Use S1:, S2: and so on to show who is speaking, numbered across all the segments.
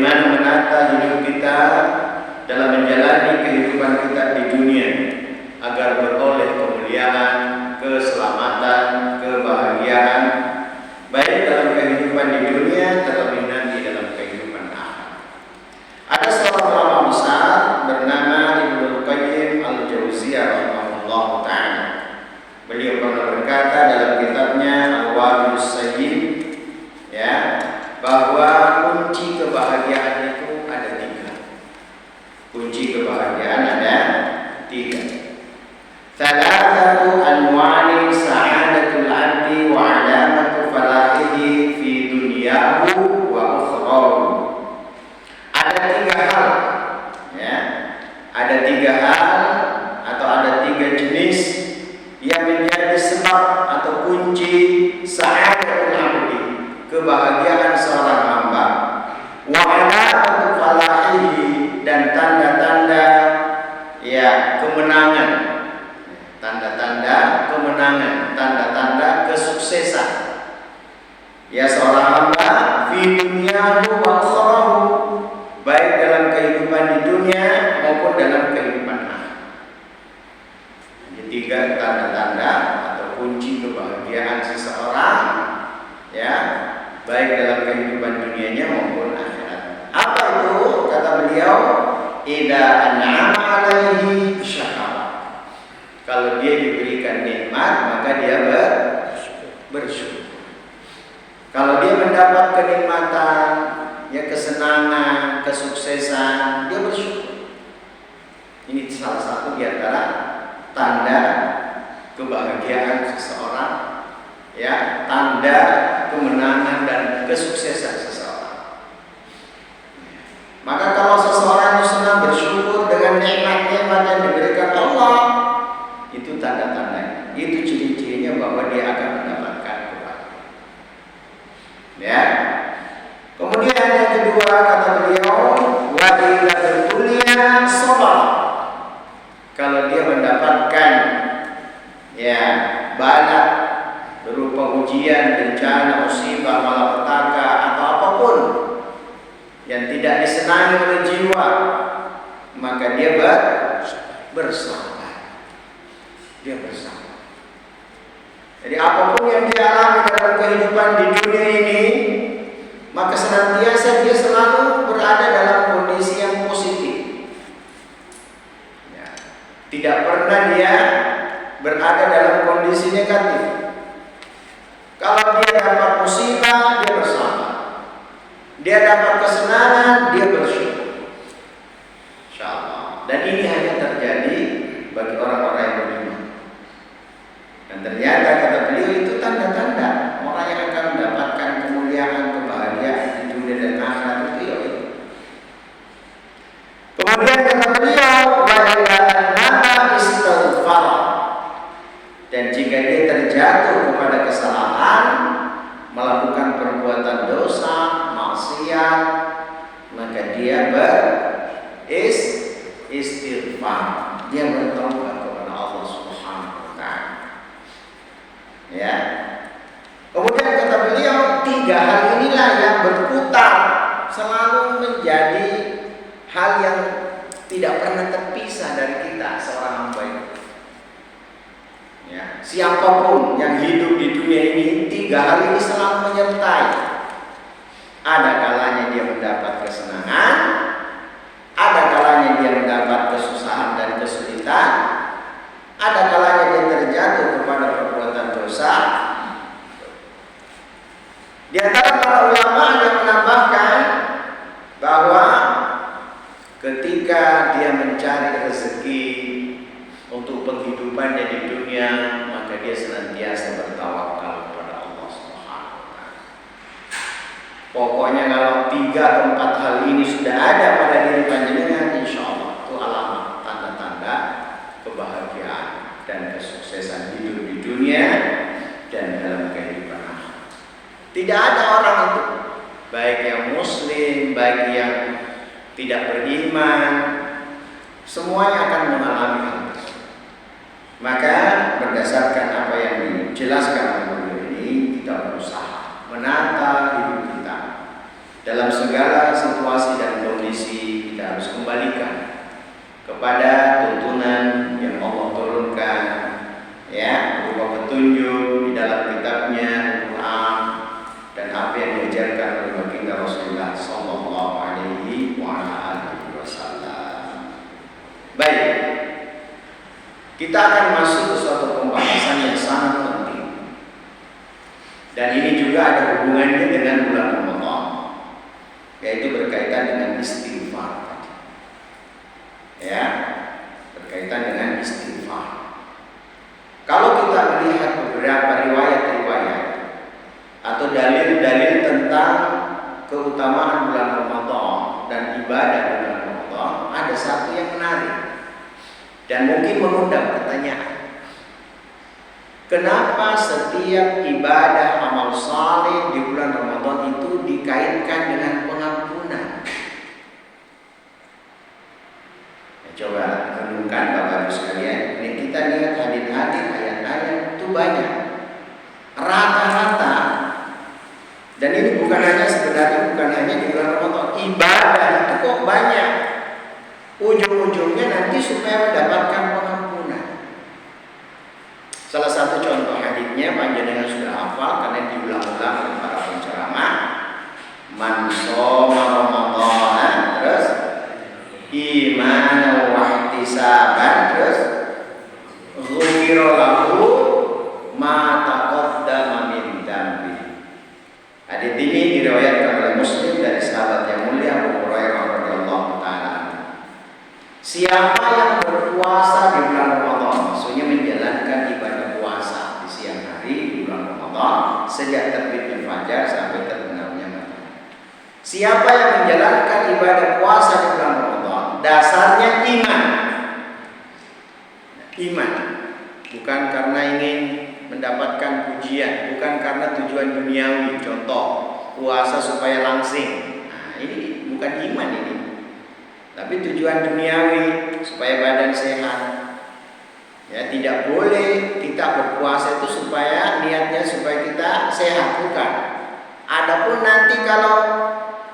S1: bagaimana menata hidup kita dalam menjalani kehidupan kita di dunia agar beroleh kemuliaan, keselamatan, kebahagiaan baik dalam kehidupan di dunia terlebih nanti dalam kehidupan akhirat. Ada seorang ulama besar bernama Ibnu Qayyim Al-Jauziyah rahimahullah ta'ala. Beliau pernah berkata dalam kitabnya Al-Wabilus Sayyid, ya, bahwa kunci kebahagiaan itu ada 3. Kunci kebahagiaan ada 3. Thalathatu anwa'in sa'adatul 'abdi wa 'alamatu falahihi fi dunyahu wa ukhrahu. Ada 3 hal, ya. Ada 3 hal atau ada 3 jenis yang menjadi sebab atau kunci sa'adatul 'abdi, kebahagiaan seorang hamba, wa 'alamatu falahihi, dan tanda-tanda ya kemenangan. Tanda-tanda kemenangan, tanda-tanda kesuksesan ya seorang hamba fi dunyahu wa ukhrahu, baik dalam kehidupan di dunia maupun dalam kehidupan akhirat. Jadi 3 tanda-tanda atau kunci kebahagiaan seseorang, ya, baik dalam kehidupan dunianya maupun akhirat. Apa itu? Kata beliau, idza an'ama 'alaihi syakara. Kalau dia diberikan nikmat, maka dia bersyukur. Kalau dia mendapat kenikmatan, ya kesenangan, kesuksesan, dia bersyukur. Ini salah satu di antara tanda kebahagiaan seseorang, ya, tanda kemenangan dan kesuksesan seseorang. Maka kalau seseorang itu senang bersyukur dengan nikmat-nikmat yang diberikan Allah, itu tanda-tandanya, itu ciri-cirinya bahwa dia akan mendapatkan kebahagiaan. Ya. Kemudian yang kedua kata beliau, wa idza berkuliah sabar. Kalau dia mendapatkan ya bala berupa ujian, bencana, musibah, malapetaka atau apapun yang tidak disenangi oleh jiwa, maka dia bersabar. Dia bersabar. Jadi apapun yang dia alami dalam kehidupan di dunia ini, maka senantiasa dia selalu berada dalam kondisi yang positif. Ya. Tidak pernah dia berada dalam kondisi negatif. Kalau dia dapat musibah, dia bersabar. Dia dapat kesenangan, dia bersyukur. Insyaallah. Dan ini hanya terjadi bagi orang-orang yang beriman. Dan ternyata kata beliau itu tanda-tanda orang yang akan mendapatkan kemuliaan, kebahagiaan di dunia dan akhirat itu ya. Kemudian kata beliau, wa'ala istighfar. Dan jika dia terjatuh kepada kesalahan, melakukan perbuatan dosa, maksiat, maka dia beristighfar. Dia bertobat kepada Allah Subhanahu wa taala. Ya. Kemudian kata beliau, 3 hal inilah yang berputar selalu menjadi hal yang tidak pernah terpisah dari kita seorang hamba ini. Ya, siapapun yang hidup di dunia ini, 3 hal ini selalu menyertai. Ada kalanya dia mendapat kesenangan, ada kalanya dia mendapat kesusahan dan kesulitan, ada kalanya dia terjatuh kepada perbuatan dosa. Di antara para ulama yang menambahkan bahwa ketika dia mencari rezeki untuk penghidupannya di dunia, maka dia senantiasa bertawakal kepada Allah Subhanahu wa taala. Pokoknya kalau 3 atau 4 hal ini sudah ada pada diri panjenengan, insyaallah itu alamat tanda-tanda kebahagiaan dan kesuksesan hidup di dunia dan dalam kehidupan akhirat. Tidak ada orang itu, baik yang muslim, baik yang tidak beriman, semuanya akan mengalami hal tersebut. Maka berdasarkan apa yang dijelaskan oleh beliau ini, kita berusaha menata hidup kita dalam segala situasi kepada tuntunan yang Allah turunkan, ya, berupa petunjuk di dalam kitabnya Al-Quran dan apa yang diajarkan oleh baginda Rasulullah Sallallahu Alaihi Wasallam. Baik, kita akan masuk ke suatu pembahasan yang sangat penting, dan ini juga ada hubungannya dengan bulan Ramadan, yaitu berkaitan dengan istighfar. Ya, berkaitan dengan istighfar. Kalau kita melihat beberapa riwayat-riwayat atau dalil-dalil tentang keutamaan bulan Ramadan dan ibadah bulan Ramadan, ada satu yang menarik dan mungkin mengundang pertanyaan. Kenapa setiap ibadah amal saleh di bulan Ramadan itu dikaitkan dengan pengampunan? Coba renungkan Bapak Ibu sekalian. Ini kita lihat hadis-hadis, ayat-ayat itu banyak, rata-rata. Dan ini bukan hanya di bulan Ramadan. Ibadah itu kok banyak. Ujung-ujungnya nanti supaya mendapatkan pengampunan. Salah satu contoh hadisnya panjenengan sudah hafal karena diulang-ulang oleh para penceramah. Man shoma Ramadan, terus iman wa ihtisaban, terus ghufira lahu ma taqaddama min dzambi. Hadis ini diriwayatkan oleh Muslim dari sahabat yang mulia Abu Hurairah radhiyallahu taala. Siapa yang berpuasa di bulan Ramadan, maksudnya menjalankan ibadah puasa di siang hari di bulan Ramadan sejak terbitnya fajar sampai terbenamnya matahari. Siapa yang menjalankan ibadah puasa di bulan Ramadan, dasarnya iman, bukan karena ingin mendapatkan pujian, bukan karena tujuan duniawi, contoh puasa supaya langsing. Nah, ini bukan iman ini, tapi tujuan duniawi supaya badan sehat. Ya, tidak boleh kita berpuasa itu supaya niatnya supaya kita sehat, bukan. Adapun nanti kalau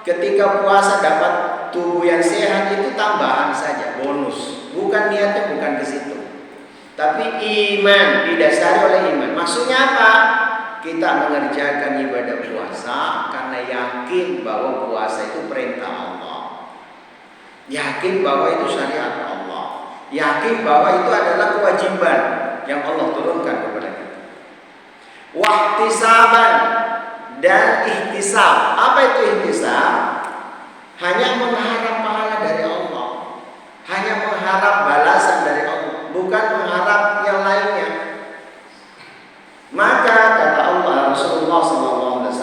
S1: ketika puasa dapat tubuh yang sehat itu tambahan saja, bonus. Bukan niatnya, bukan ke situ. Tapi iman, didasari oleh iman. Maksudnya apa? Kita mengerjakan ibadah puasa karena yakin bahwa puasa itu perintah Allah. Yakin bahwa itu syariat Allah. Yakin bahwa itu adalah kewajiban yang Allah turunkan kepada kita. Wahtisaban dan ihtisab. Apa itu ihtisab? Hanya mengharap pahala dari Allah, hanya mengharap balasan dari Allah, bukan mengharap yang lainnya. Maka kata Allah, Rasulullah SAW,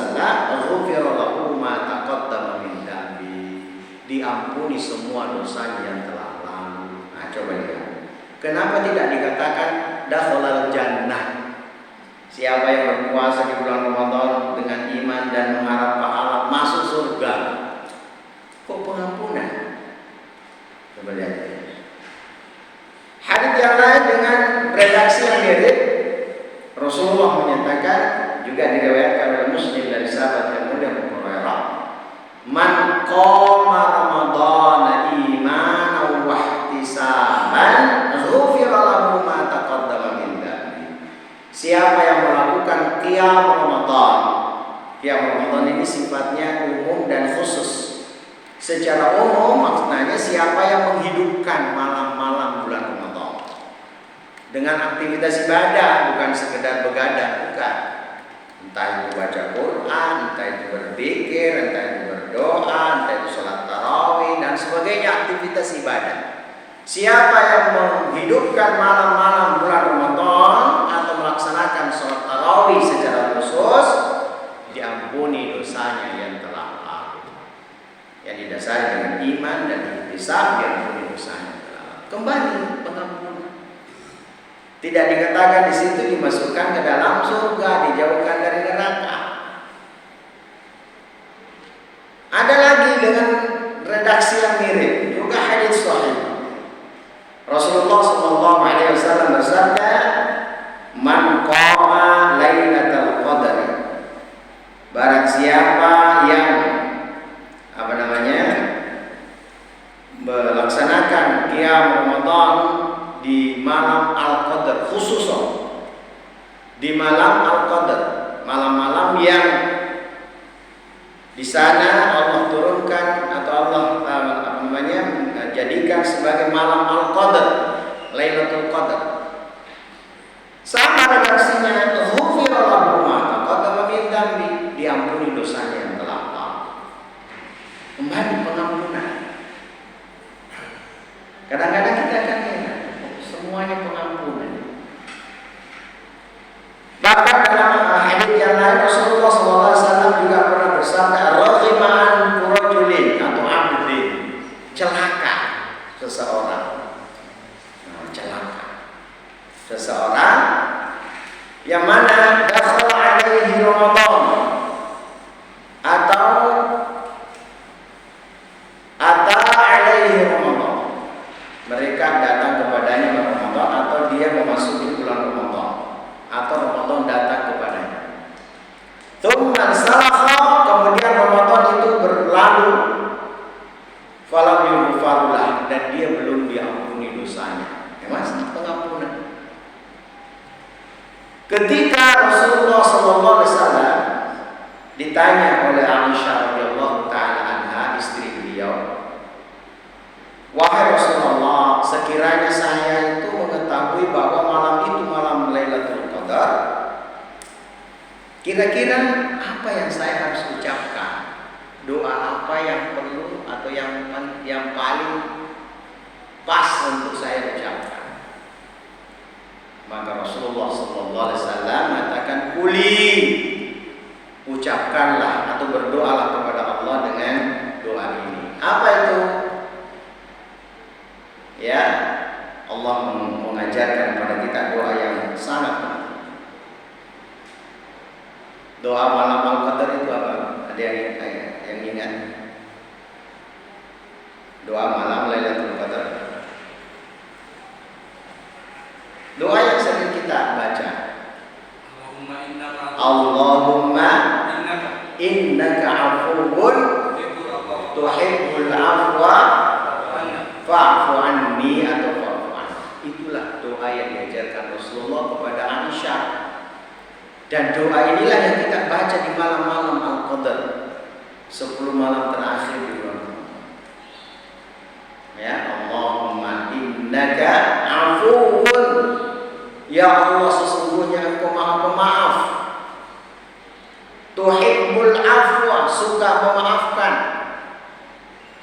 S1: ghufira lahu ma taqaddama min dzambi, diampuni semua dosanya yang telah lalu. Nah, coba lihat. Kenapa tidak dikatakan dakhalal jannah? Siapa yang berpuasa di bulan Ramadan dengan iman dan mengharap pahala masuk surga. Kok pengampunan? Coba lihat. Hadis yang lain dengan redaksi yang mirip, Rasulullah menyatakan, juga diriwayatkan oleh Muslim dari sahabat yang mulia Abu Hurairah, man qama ramadhana imanan wa ihtisaban ghufira lahu ma taqaddama min dzambi. Siapa yang melakukan qiyam Ramadan. Qiyam Ramadan ini sifatnya umum dan khusus. Secara umum maknanya siapa yang menghidupkan malam-malam bulan Ramadan dengan aktivitas ibadah, bukan sekedar begadang, bukan. Entah itu baca Quran, entah itu berzikir, entah itu berdoa, entah itu sholat tarawih dan sebagainya, aktivitas ibadah. Siapa yang menghidupkan malam-malam bulan Ramadan atau melaksanakan sholat tarawih secara khusus, diampuni dosanya yang telah lalu. Yang didasari dengan iman dan ihtisab, diampuni dosanya. Kembali pengampunan. Tidak dikatakan di situ dimasukkan ke dalam surga, dijauhkan dari neraka. Ada lagi dengan redaksi yang mirip, juga hadis sahih. Rasulullah SAW bersabda, "Man qama lailatul qadar." Barang siapa yang melaksanakan qiyam Ramadan Qadar, khususan di malam Al-Qadar, malam-malam yang di sana Allah turunkan atau Allah jadikan sebagai malam Al-Qadar, Lailatul Qadar. Sama redaksinya, ghufira lahu ma taqaddama min dzambi, diampuni dosanya yang telah lalu. Kembali pengampunan. Kadang-kadang kita akan heran, semuanya pengampunan. Bahkan dalam hadis yang lain Rasulullah SAW juga pernah bersabda, "Raghima'an rajulin atau abdin," celaka seseorang. Celaka seseorang yang mana dakhala alaihi Ramadan atau ata alaihi Ramadan, mereka datang kepadanya Ramadan atau dia memasuki bulan Ramadan atau Ramadan datang kepadanya. Tsumma salakha, kemudian Ramadan itu berlalu, falam yughfarlah, dan dia belum diampuni dosanya. Mas, pengampunan. Ketika Rasulullah SAW ditanya oleh Aisyah radhiyallahu taala anha, istri beliau, "Wahai Rasulullah, sekiranya saya itu mengetahui bahwa malam itu malam Lailatul Qadar, kira-kira apa yang saya harus ucapkan? Doa apa yang perlu atau yang paling pas untuk saya ucapkan?" Maka Rasulullah SAW mengatakan, "Kuli, ucapkanlah atau berdoalah kepada Allah dengan doa ini." Apa itu? Ya, Allah mengajarkan kepada kita doa yang sangat penting. Doa malam Al-Qadar itu apa? Ada yang ingat? Doa malam Lailatul Qadar. Doa yang sering kita baca, Allahumma innaka afuwun tuhibbul afwa fa'fu anni atau fa'fu anni. Itulah doa yang diajarkan Rasulullah kepada Aisyah. Dan doa inilah yang kita baca di malam-malam Al-Qadar, 10 malam terakhir di bulan Ramadan. Ya, Allahumma innaka afuwun, ya Allah sesungguhnya Engkau Maha Pemaaf. Tuhibbul afwa, suka memaafkan.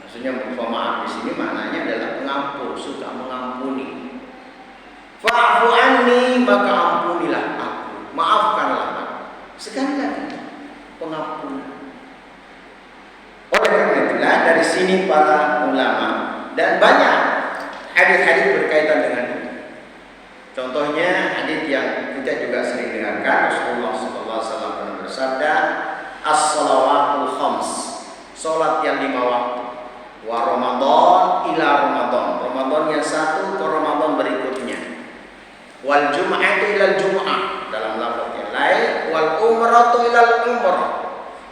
S1: Maksudnya pemaaf di sini maknanya adalah pengampun, suka mengampuni. Fa'fu anni, maka ampunilah aku, maafkanlah aku. Sekali lagi, pengampunan. Oleh karena itulah dari sini para ulama dan banyak hadis-hadis berkaitan dengan itu. Contohnya hadis yang kita juga sering dengarkan, Rasulullah SAW pernah bersabda, "As-shalawatul khams," salat yang 5 waktu. Wa Ramadan ila Ramadan, Ramadan yang satu ke Ramadan berikutnya. Wal jum'atu ila jum'ah, dalam lafaz yang lain, wal umratu ila umrah,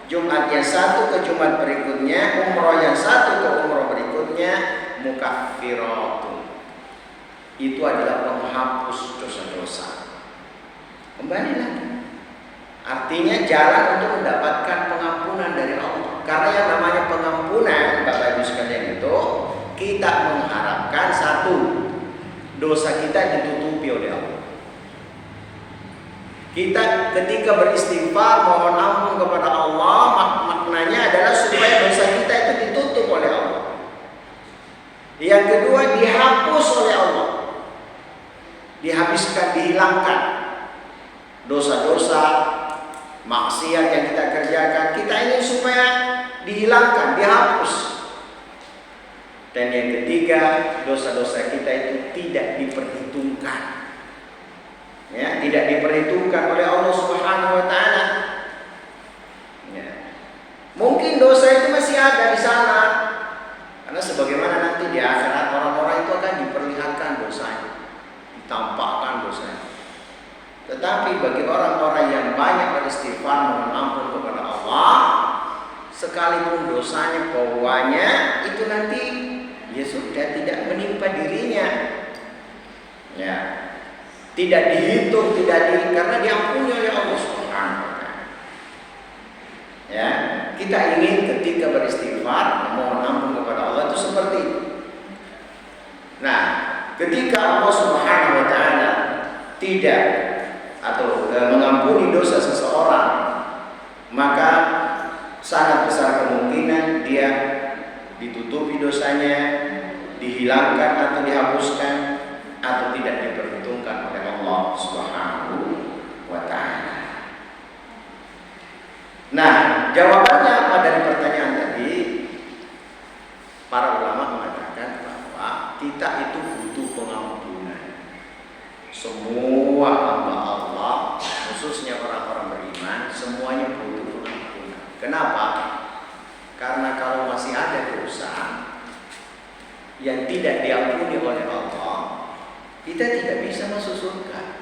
S1: Jumat yang satu ke Jumat berikutnya, umrah yang satu ke umrah berikutnya, mukaffiratun, itu adalah penghapus dosa-dosa. Kembali lagi, artinya jalan untuk mendapatkan pengampunan dari Allah. Karena yang namanya pengampunan, Bapak Ibu sekalian, itu kita mengharapkan satu, dosa kita ditutupi oleh Allah. Kita ketika beristighfar mohon ampun kepada Allah, maknanya adalah supaya dosa kita itu ditutup oleh Allah. Yang kedua, dihapus oleh Allah, dihabiskan, dihilangkan dosa-dosa maksiat yang kita kerjakan. Kita ini supaya dihilangkan, dihapus. Dan yang ketiga, dosa-dosa kita itu tidak diperhitungkan. Ya, tidak diperhitungkan oleh Allah Subhanahu wa taala. Ya. Mungkin dosa itu masih ada di sana. Karena sebagaimana nanti di akhirat orang-orang itu akan diperlihatkan dosanya, ditampakkan dosanya. Tetapi bagi orang-orang yang banyak beristighfar mohon ampun kepada Allah, sekalipun dosanya bawahnya itu nanti ya sudah tidak menimpa dirinya. Ya. tidak dihitung, karena diampuni oleh Allah Subhanahu wa taala. Ya, kita ingin ketika beristighfar memohon ampun kepada Allah itu seperti itu. Nah, ketika Allah Subhanahu wa taala tidak atau mengampuni dosa seseorang, maka sangat besar kemungkinan dia ditutupi dosanya, dihilangkan atau dihapuskan, atau tidak diperhitungkan oleh Allah Subhanahu wa taala. Nah, jawabannya apa dari pertanyaan tadi? Para ulama mengatakan bahwa kita itu butuh pengampunan. Semua hamba Allah, khususnya orang-orang beriman, semuanya butuh pengampunan. Kenapa? Karena kalau masih ada dosa yang tidak diampuni oleh Allah, kita tidak bisa masuk surga.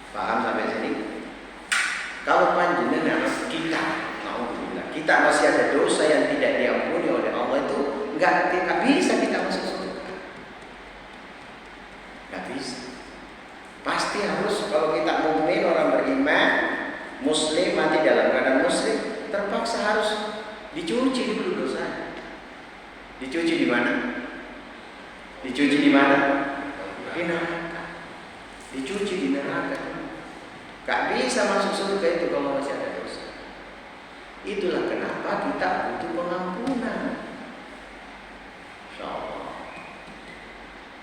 S1: Paham sampai sini? Kalau panjenengan kita masih ada dosa yang tidak diampuni oleh Allah, itu nggak bisa kita masuk surga. Nggak bisa. Pasti harus, kalau kita mukmin, orang beriman, muslim, mati dalam keadaan muslim, terpaksa harus dicuci dulu dosanya. Dicuci di mana? Dicuci di mana? Di neraka. Dicuci di neraka. Gak bisa masuk surga itu kalau masih ada dosa. Itulah kenapa kita butuh pengampunan. Insyaallah.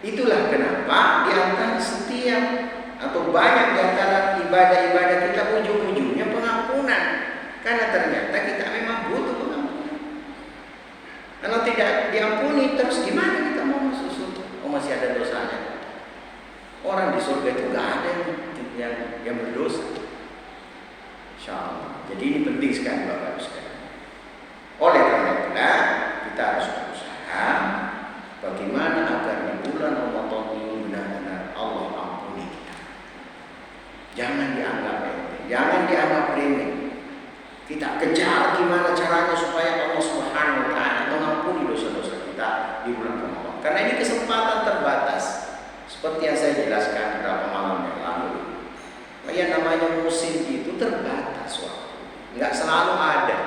S1: Itulah kenapa di antara setiap atau banyak di antara ibadah-ibadah kita ujung-ujungnya pengampunan. Karena ternyata kita memang butuh pengampunan. Kalau tidak diampuni terus gimana kita mau masuk surga? Oh, masih ada dosanya. Orang di surga itu gak ada yang berdosa. Insyaallah. Jadi ini penting sekali Bapak Ibu sekalian. Oleh karena itulah kita harus berusaha bagaimana agar di bulan Ramadan ini benar-benar Allah ampuni kita. Jangan dianggap remeh, jangan dianggap remeh. Kita kejar gimana caranya supaya Allah Subhanahu wa taala mengampuni dosa-dosa kita di bulan Ramadan. Karena ini kesempatan terbatas. Seperti yang saya jelaskan beberapa malam yang lalu, yang namanya musim itu terbatas waktu, nggak selalu ada.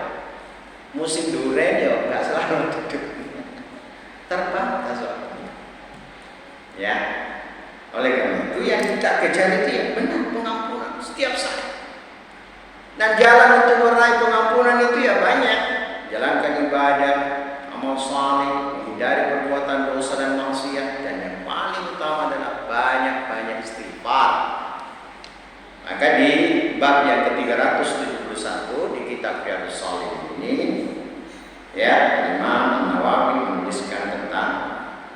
S1: Musim durian ya nggak selalu ada, terbatas waktu. Ya, oleh karena itu yang kita kejar itu ya benar pengampunan setiap saat. Dan jalan untuk meraih pengampunan itu ya banyak. Jalankan ibadah, amal saleh, menghindari perbuatan dosa dan maksiat, dan yang paling utama adalah banyak-banyak istighfar. Maka di bab yang ke-371 di kitab Riyadhus Shalihin ini, ya, Imam Nawawi menuliskan tentang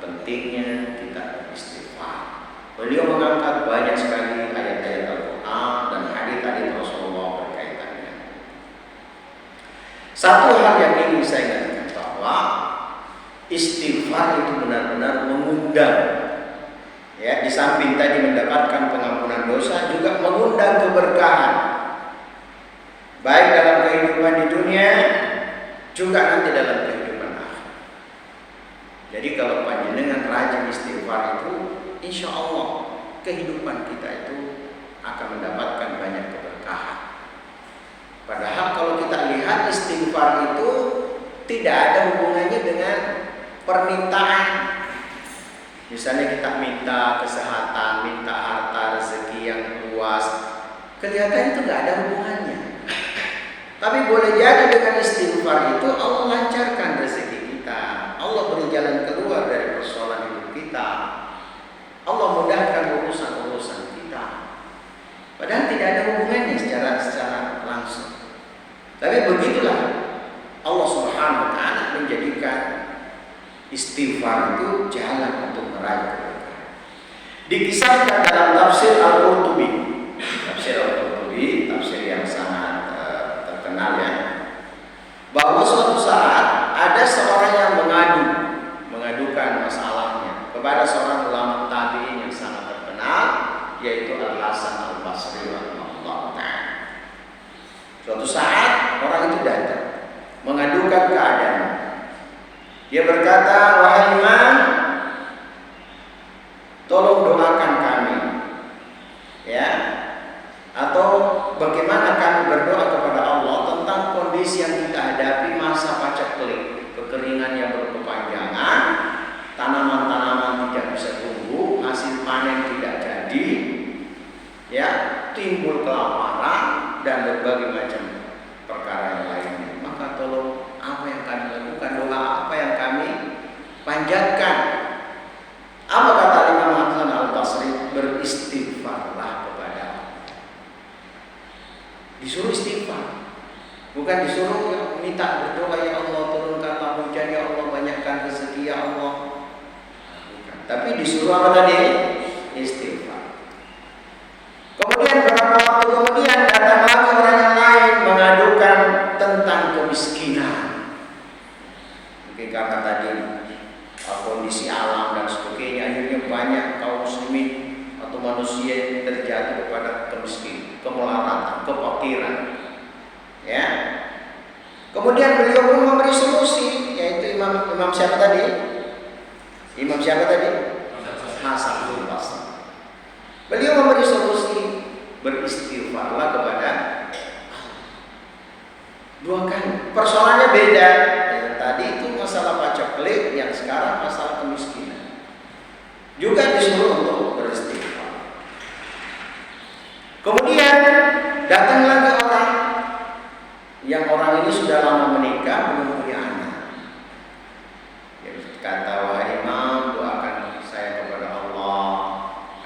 S1: pentingnya kita beristighfar. Beliau mengangkat banyak sekali ayat-ayat Al-Quran dan hadits-hadits Rasulullah berkaitannya. Satu hal yang ingin saya ingatkan bahwa istighfar itu benar-benar mengundang, ya, di samping tadi mendapatkan pengampunan dosa, juga mengundang keberkahan, baik dalam kehidupan di dunia, juga nanti dalam kehidupan akhirat. Jadi kalau panjenengan rajin istighfar itu, insya Allah kehidupan kita itu akan mendapatkan banyak keberkahan. Padahal kalau kita lihat istighfar itu tidak ada hubungannya dengan permintaan. Misalnya kita minta kesehatan, minta harta, rezeki yang luas, kelihatan itu nggak ada hubungannya. Tapi boleh jadi dengan istighfar itu Allah lancarkan rezeki kita, Allah beri jalan keluar dari persoalan hidup kita, Allah mudahkan urusan-urusan kita. Padahal tidak ada hubungannya secara langsung. Tapi begitulah Allah Subhanahu wa taala menjadikan istighfar itu jalan untuk meraih keberkahan. Dikisahkan dalam tafsir Al-Qurtubi, tafsir yang sangat terkenal, ya, bahwa suatu saat ada seorang yang mengadukan masalahnya kepada seorang ulama tabi'in yang sangat terkenal, yaitu Al-Hasan Al-Basri rahimahullah ta'ala. Suatu saat orang itu datang mengadukan keadaan. Dia berkata, "Wahai Imam, tolong doakan kami, ya. Atau bagaimana kami berdoa kepada Allah tentang kondisi yang kita hadapi, masa paceklik, kekeringan yang berkepanjangan, tanaman-tanaman tidak bisa tumbuh, hasil panen tidak jadi, ya, timbul kelaparan dan berbagai macam perkara yang lainnya. Maka tolong, apa yang kami lakukan, doa apa yang kami panjatkan? Apa kata Imam Hasan Al-Basri? Beristighfarlah kepada Allah. Disuruh istighfar, bukan disuruh ya, minta berdoa, ya Allah turunkanlah hujan, ya Allah banyakkan rezeki, ya Allah. Bukan. Tapi disuruh apa tadi? Istighfar. Kemudian beberapa waktu kemudian datang lagi orang yang lain mengadukan tentang kemiskinan. Mungkin karena tadi kondisi alam dan sebagainya, akhirnya banyak kaum muslimin atau manusia yang terjatuh kepada kemiskinan, kemelaratan, kefakiran. Ya. Kemudian beliau pun memberi solusi, yaitu Imam siapa tadi? Imam siapa tadi? Hasan Al-Basri. Beliau memberi solusi, beristighfarlah kepada dua kali. Persoalannya beda. Yang tadi itu masalah paceklik, yang sekarang masalah kemiskinan. Juga disuruh untuk beristighfar. Kemudian datang lagi orang yang orang ini sudah lama menikah, belum punya anak. Kata, wahai Imam, doakan saya kepada Allah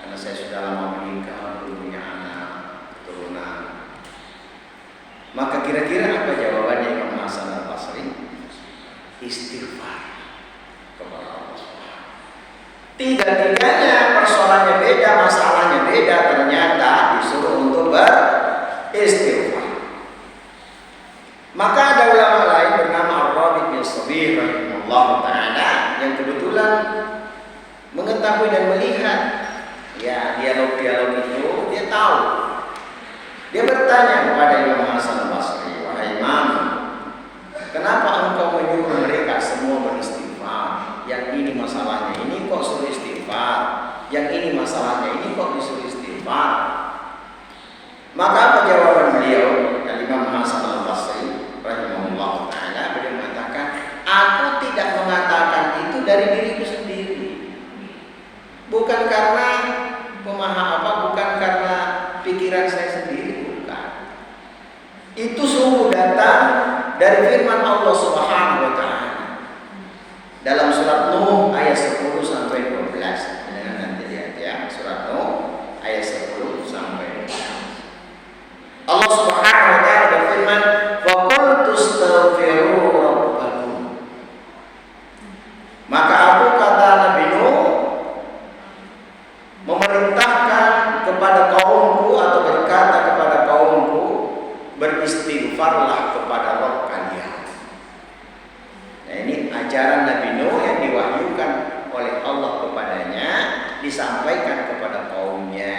S1: karena saya sudah lama menikah, belum punya anak, keturunan. Maka kira-kira apa jawabannya Imam Hasan Al-Basri? Istighfar kepada Allah. Tiga-tiganya persoalannya beda, masalahnya beda, ternyata disuruh untuk beristighfar. Maka ada ulama lain bernama Ar-Rabi' bin Sabir rahimahullah ta'ala yang kebetulan mengetahui dan melihat ya dialog-dialog itu, dia tahu. Dia bertanya kepada Imam Hasan Al-Basri, wahai Imam, kenapa engkau menyuruh mereka semua beristighfar? Yang ini masalahnya ini kok suruh istighfar, yang ini masalahnya ini kok disuruh istighfar? Maka apa jawaban beliau? Imam Hasan Al-Basri rahimahullah ta'ala, beliau mengatakan, aku tidak mengatakan itu dari diriku sendiri, bukan karena bukan karena pikiran saya sendiri, bukan. Itu sungguh datang dari firman Allah Subhanahu wa ta'ala dalam surat Nuh ayat 10 sampai 12. Nanti lihat ya, surat Nuh ayat 10 sampai 12. Allah Subhanahu wa ta'ala berfirman, "Wa qultu astaghfiru rabbakum." Maka aku, kata Nabi Nuh, memerintahkan kepada kaumku atau berkata kepada kaumku, beristighfarlah kepada Rabb kalian. Nah, ini ajaran Nabi Nuh yang diwahyukan oleh Allah kepadanya, disampaikan kepada kaumnya.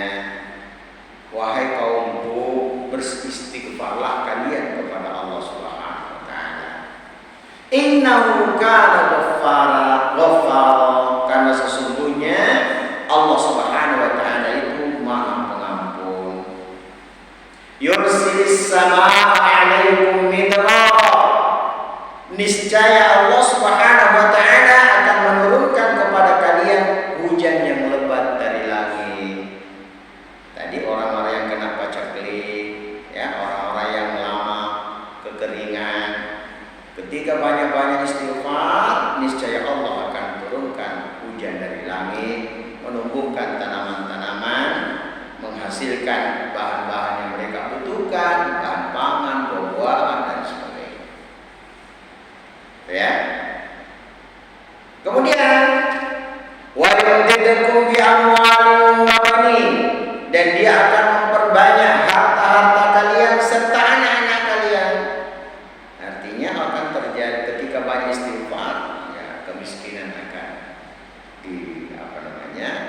S1: Wahai kaumku, beristighfarlah kalian kepada Allah Subhanahu wa ta'ala. Innahu kana ghaffara, karena sesungguhnya Allah Subhanahu wa ta'ala itu Maha Pengampun. Yursilis samaa 'alaikum midrara, niscaya Allah Subhanahu wa ta'ala akan menurunkan kepada kalian hujan yang lebat dari langit. Tadi orang-orang yang kena paceklik, ya, orang-orang yang lama kekeringan, ketika banyak-banyak istighfar, niscaya Allah akan turunkan hujan dari langit, menumbuhkan tanaman-tanaman, menghasilkan bahan-bahan yang mereka butuhkan, bahan pangan, buah-buahan dan sebagainya. Ya. Kemudian wa yumdidukum bi amwalin wa banin, dan dia akan memperbanyak harta-harta kalian serta anak-anak kalian. Artinya akan terjadi ketika banyak istighfar, ya, kemiskinan akan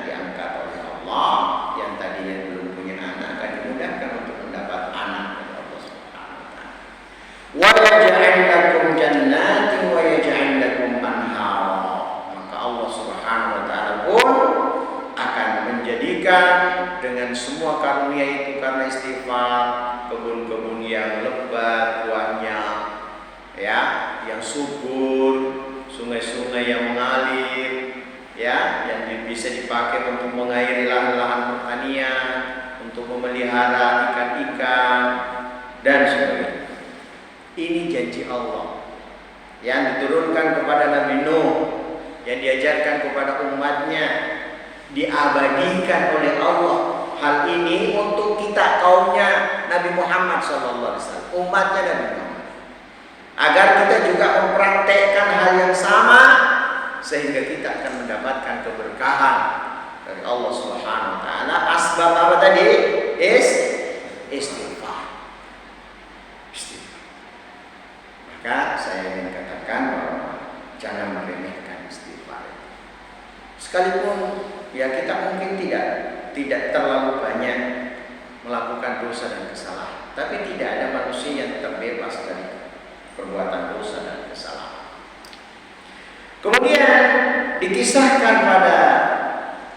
S1: diangkat oleh Allah. Yang tadinya belum punya anak akan dimudahkan untuk mendapat anak dari Allah Subhanahu wa ta'ala. Wa yaj'al lakum jannatin wa yaj'al lakum anhara. Maka Allah Subhanahu wa ta'ala pun akan diberikan dengan semua karunia itu karena istighfar, kebun-kebun yang lebat buahnya, ya, yang subur, sungai-sungai yang mengalir, ya, yang bisa dipakai untuk mengairi lahan-lahan pertanian, untuk memelihara ikan-ikan dan sebagainya. Ini janji Allah yang diturunkan kepada Nabi Nuh, yang diajarkan kepada umatnya, diabadikan oleh Allah. Hal ini untuk kita kaumnya Nabi Muhammad SAW, umatnya Nabi Muhammad, agar kita juga mempraktekkan hal yang sama, sehingga kita akan mendapatkan keberkahan dari Allah Subhanahu wa taala. Asbab apa tadi? Istighfar. Maka saya ingin katakan bahwa jangan meremehkan istighfar. Sekalipun ya kita mungkin tidak terlalu banyak melakukan dosa dan kesalahan, tapi tidak ada manusia yang terbebas dari perbuatan dosa dan kesalahan. Kemudian dikisahkan pada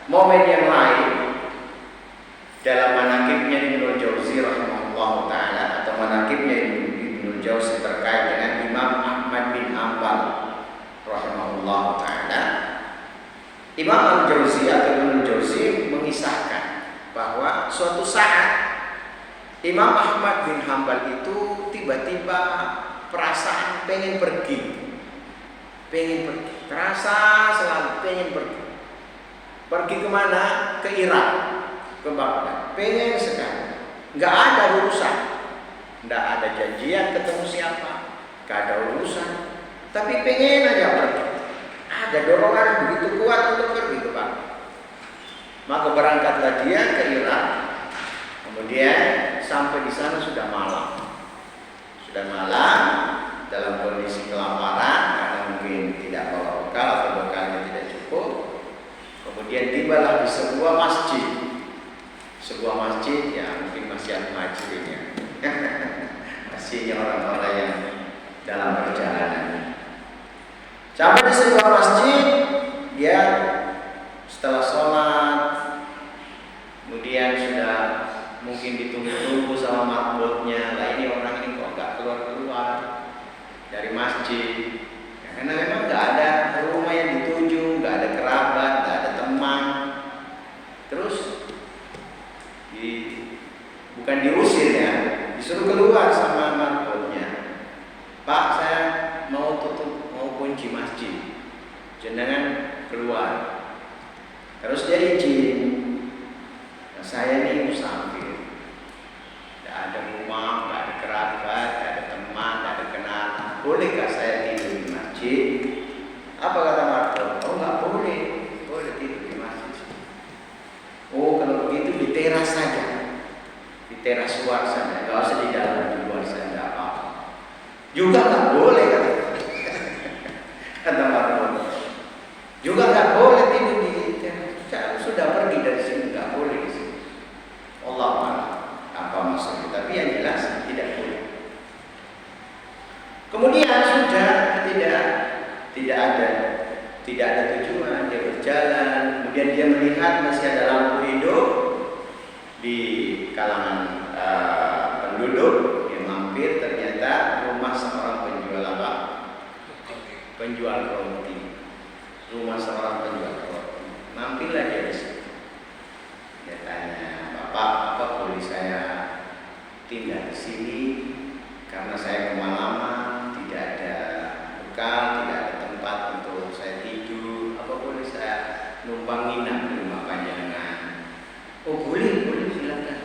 S1: momen yang lain dalam manaqibnya Ibnu Jauzi rahimahullah taala, atau manaqibnya Ibnu Jauzi terkait dengan Imam Ahmad bin Hanbal rahimahullah taala. Imam Al-Jauzi atau Ibnu Jauzi mengisahkan bahwa suatu saat Imam Ahmad bin Hanbal itu tiba-tiba perasaan pengen pergi, terasa selalu pengen pergi. Pergi kemana? Ke Irak, ke Baghdad. Pengen sekali. Nggak ada urusan, nggak ada janjian ketemu siapa, nggak ada urusan, tapi pengen aja pergi. Ada dorongan begitu kuat untuk pergi ke Baghdad. Maka berangkatlah dia ke Irak. Kemudian sampai di sana sudah malam. Dalam kondisi kelaparan karena mungkin tidak bawa bekal atau bekalnya tidak cukup. Kemudian tibalah di sebuah masjid ya, mungkin masih al-masjid ini ya. Masjidnya orang-orang yang dalam perjalanan. Sampai di sebuah masjid, dia setelah sholat, kemudian sudah mungkin ditunggu-tunggu sama marbotnya. Lah ini orang ini kok nggak keluar dari masjid? Ya, karena memang nggak ada rumah yang dituju, nggak ada kerabat, nggak ada teman. Terus bukan diusir ya, disuruh keluar sama marbotnya. Pak, saya mau kunci masjid, jenengan keluar. Terus dia izin. Nah, saya ini musafir, tidak ada rumah, tidak ada kerabat, tidak ada teman, tidak ada kenalan. Bolehkah saya tidur di masjid? Apa kata marbot? Oh, nggak boleh, boleh tidur di masjid. Oh, kalau begitu di teras saja, di teras luar saja, nggak usah di dalam, di luar saja, nggak apa-apa. Juga nggak boleh kata marbot. Juga nggak boleh tidur di teras. Sudah pergi dari sini, nggak boleh di sini. Allah a'lam apa maksudnya, tapi yang jelas tidak boleh. Kemudian sudah tidak ada tujuan, dia berjalan. Kemudian dia melihat masih ada lampu hidup di kalangan penduduk. Dia mampir, ternyata rumah seorang penjual roti. Rumah seorang penjual roti. Mampirlah dia di situ. Dia tanya, Bapak, apa boleh saya tinggal di sini? Karena saya kemalaman, tidak ada bekal, tidak ada tempat untuk saya tidur. Apa boleh saya numpang nginap di rumah panjangan? Oh boleh silakan.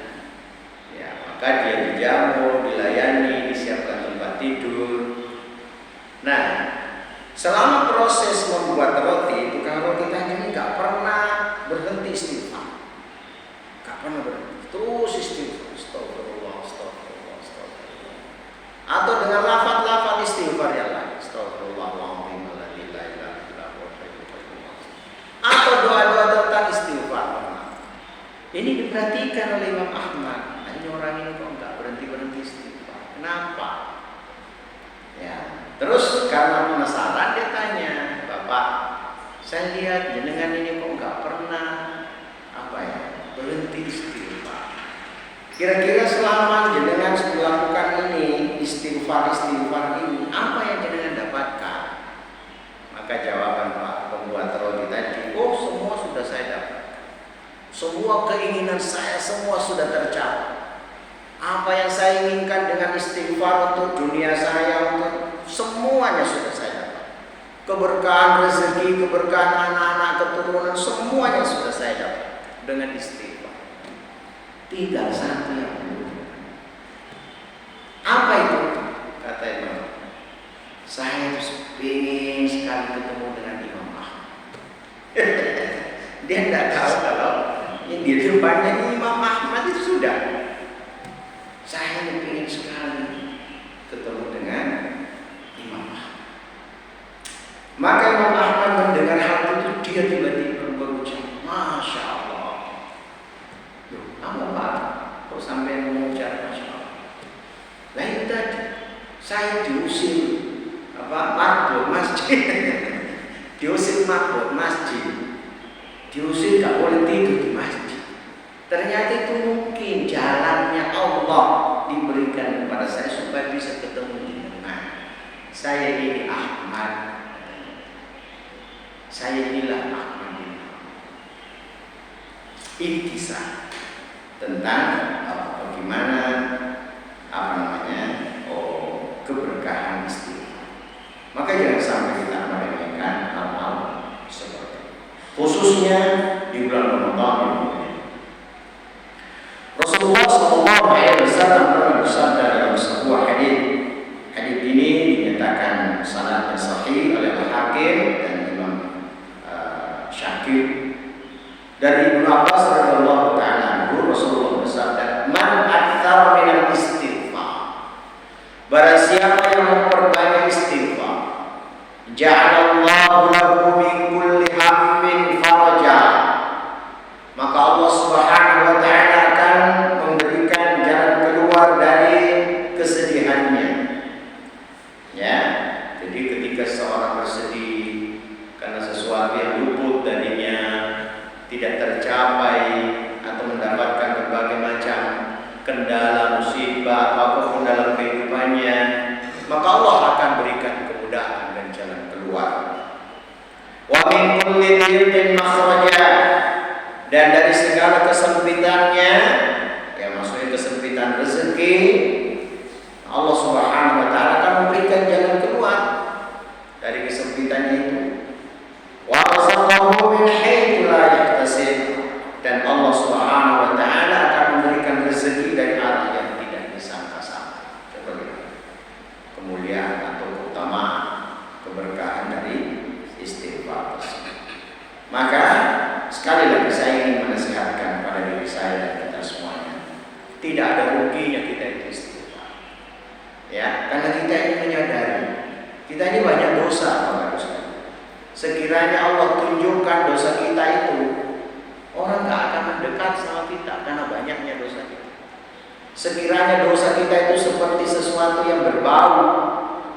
S1: Ya, maka dia dijamu, dilayani, disiapkan tempat tidur. Nah, selama proses membuat roti itu, kalau kita ini nggak pernah berhenti istighfar, nggak pernah berhenti, terus istighfar, astagfirullah. Atau dengan lafaz-lafaz istighfar yang lain, astagfirullahaladzim, atau doa-doa tentang istighfar. Ini diperhatikan oleh Imam Ahmad. Nah, ini orang ini kok nggak berhenti istighfar. Kenapa? Ya. Terus karena penasaran dia tanya, Bapak, saya lihat jenengan ini kok nggak pernah Kira-kira selama jenengan melakukan ini, istighfar ini, apa yang jenengan dapatkan? Maka jawaban Pak pembuat roti tadi, oh semua sudah saya dapat. Semua keinginan saya semua sudah tercapai. Apa yang saya inginkan dengan istighfar untuk dunia saya, untuk semuanya sudah saya dapat. Keberkahan rezeki, keberkahan anak-anak, keturunan, semuanya sudah saya dapat dengan istighfar. Tinggal satu yang belum. Apa itu? Kata Imam, saya ingin sekali ketemu dengan Imam Ahmad. Dia tidak tahu kalau yang di depannya Imam Ahmad itu sudah. Saya ingin sekali ketemu dengan Imam Ahmad. Maka Imam Ahmad mendengar hal itu, dia tiba-tiba berucap, Masya Allah. Apa Pak? Kok sampai mengucap Masya Allah? Nah itu tadi, saya diusir marbot masjid. Diusir marbot masjid. Diusir gak boleh tidur di masjid. Ternyata itu mungkin jalannya Allah diberikan kepada saya supaya bisa ketemu dengan saya ini Ahmad. Saya inilah Ahmad bin Hanbal. Intisar tentang bagaimana keberkahan istighfar. Maka jangan sampai kita meremehkan hal-hal seperti itu. Khususnya di bulan Ramadan ini. Rasulullah SAW pernah bersabda dalam sebuah hadis. Hadis ini dinyatakan sanadnya sahih oleh Al-Hakim dan Imam Syakir. Dari Ibnu Abbas radhiyallahu ta'ala anhu, Rasulullah bersabda, "Man aktsara minal istighfar." Barang siapa yang memperbanyak istighfar, ja'alallahu lahu min kulli hammin faraja. Maka Allah Subhanahu wa ta'ala akan memberikan jalan keluar dari kesedihannya. Ya, jadi ketika seorang bersedih karena sesuatu yang luput darinya tidak tercapai atau mendapatkan berbagai macam kendala, musibah, apapun dalam kehidupannya, maka Allah akan berikan kemudahan dan jalan keluar. Wa min kulli dhiqin makhraja, dan dari segala kesempitannya, ya maksudnya kesempitan rezeki, Allah Subhanahu wa ta'ala akan memberikan jalan keluar dari kesempitannya itu. Wa razaqahu min haitsu la yahtasib, dan Allah Subhanahu wa ta'ala akan memberikan rezeki dari arah yang tidak disangka-sangka. Seperti kemuliaan atau keutamaan, keberkahan dari istighfar. Maka sekali lagi saya ingin menasihatkan pada diri saya dan kita semuanya, tidak ada ruginya kita itu istighfar. Ya, karena kita ini menyadari kita ini banyak dosa, Bapak Ibu. Sekiranya Allah tunjukkan dosa kita itu, orang gak akan mendekat sama kita karena banyaknya dosa kita. Sekiranya dosa kita itu seperti sesuatu yang berbau,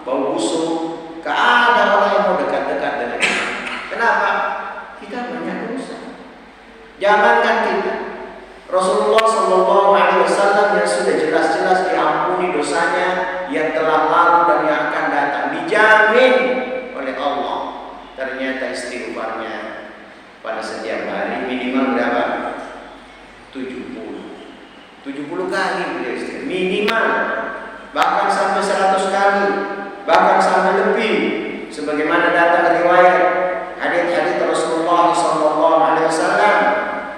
S1: bau busuk, gak ada orang yang mau dekat-dekat dengan kita. Kenapa? Kita banyak dosa. Jangankan kita, Rasulullah SAW yang sudah jelas-jelas diampuni dosanya yang telah lalu dan yang akan datang, dijamin oleh Allah. Ternyata istighfarnya pada setiap hari minimal berapa? 70 kali beliau istighfar minimal, bahkan sampai 100 kali, bahkan sampai lebih, sebagaimana datang riwayat hadis-hadis Rasulullah SAW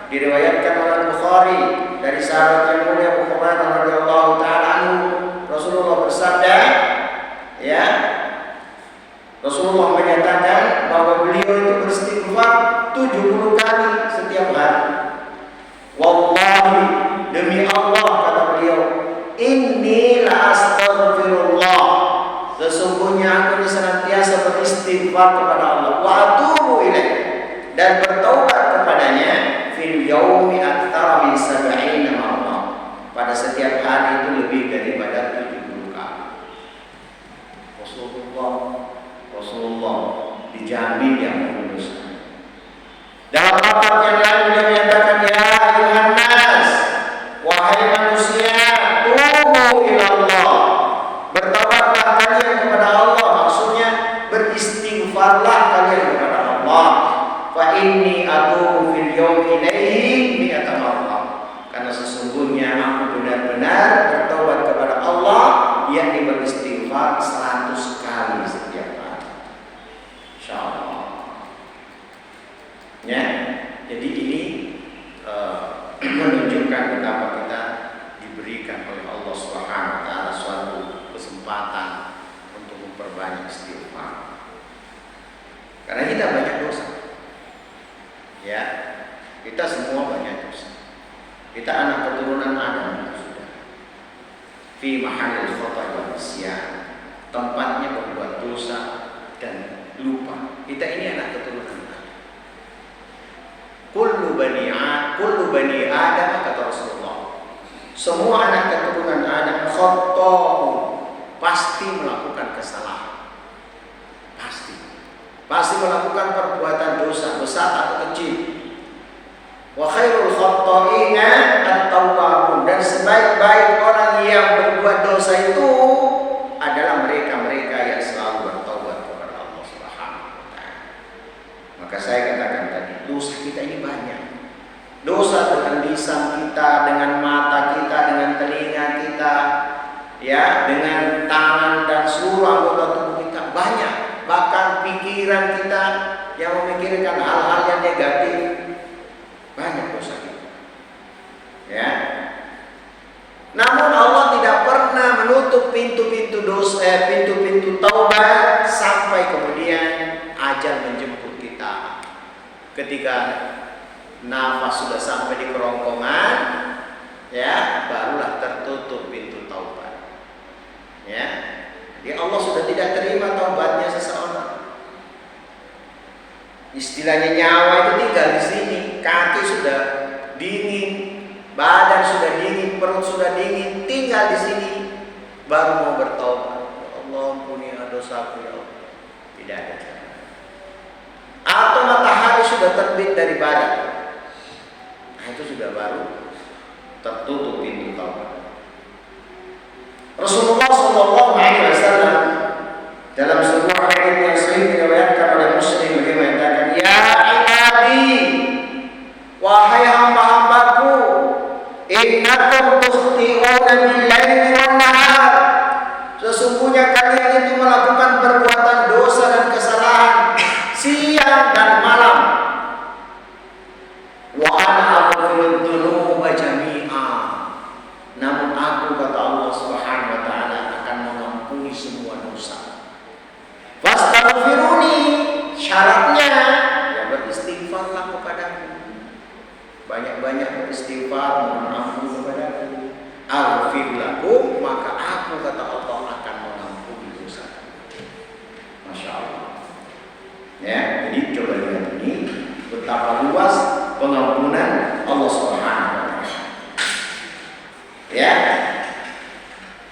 S1: diriwayatkan oleh Bukhari dari sahabat yang mulia Abu Hurairah radhiyallahu ta'ala anhu. Rasulullah bersabda, ya, Rasulullah menyatakan bahwa beliau itu beristighfar 70 kali setiap hari. Wallahi, demi Allah, kata beliau, inni la astaghfirullah, sesungguhnya aku ini senantiasa beristighfar kepada Allah, wa atubu ilaih, dan bertaubat kepadanya, fil yaumi aktsara min 70 marrah, pada setiap hari itu lebih daripada 70 kali. Rasulullah dijamin yang mendosa. Dalam rapat yang lain beliau menyatakan, ya ayuhan nas, wahai manusia, ilaihi mi'ata marrah. Karena sesungguhnya aku benar-benar bertobat kepada Allah, yakni beristighfar 100 kali setiap hari. Insyaallah. Ya, jadi ini menunjukkan betapa kita diberikan oleh Allah Subhanahu wa taala suatu kesempatan untuk memperbanyak istighfar. Karena kita banyak dosa. Ya, kita semua banyak dosa. Kita anak keturunan Adam sudah. Fi mahallil khata' wa nisyan. Tempatnya berbuat dosa dan lupa. Kita ini anak keturunan Adam. Kullu bani Adam, kata Rasulullah. Semua anak keturunan Adam khata'un, pasti melakukan kesalahan. Pasti melakukan perbuatan dosa besar atau kecil. Wa khairul khata'ina at-tawwabun, dan sebaik-baik orang yang berbuat dosa itu adalah mereka-mereka yang selalu bertaubat kepada Allah Subhanahu wa taala. Maka saya katakan tadi, dosa kita ini banyak. Dosa dengan lisan kita, dengan mata kita, dengan telinga kita, ya, dengan tangan dan seluruh anggota tubuh kita banyak. Bahkan pikiran kita yang memikirkan hal-hal yang negatif, banyak dosa kita. Ya. Namun Allah tidak pernah menutup pintu-pintu dosa, pintu-pintu taubat sampai kemudian ajal menjemput kita. Ketika nafas sudah sampai di kerongkongan, ya, barulah tertutup pintu taubat. Ya. Jadi Allah sudah tidak terima taubatnya seseorang. Istilahnya nyawa itu tinggal di sini, kaki sudah dingin, badan sudah dingin, perut sudah dingin, tinggal di sini, baru mau bertaubat. Allah ampuni dosaku ya Allah. Tidak ada. Atau matahari sudah terbit dari badan, nah itu sudah baru tertutup pintu taubat. Rasulullah Shallallahu Alaihi Wasallam dalam sebuah hadits yang sahih diriwayatkan oleh Muslim, beliau mengatakan, ya ibadi, wahai hamba-hambaku, innakum tukhti'una bil-laili wan-nahar, sesungguhnya kalian itu melakukan perbuatan dosa dan kesalahan siang dan malam. Wa ana aghfiru dzunuba jami'a, namun aku, kata Allah Subhanahu wa taala, akan mengampuni semua dosa. Fastaghfiruni, syaratnya ya beristighfarlah kepadaku. Banyak-banyak beristighfar, mohon ampun kepadaku. Aghfir lakum, maka aku, kata Allah, akan mengampuni dosa. Masya Allah. Ya, jadi coba lihat ini betapa luas pengampunan Allah Subhanahu wa taala. Ya.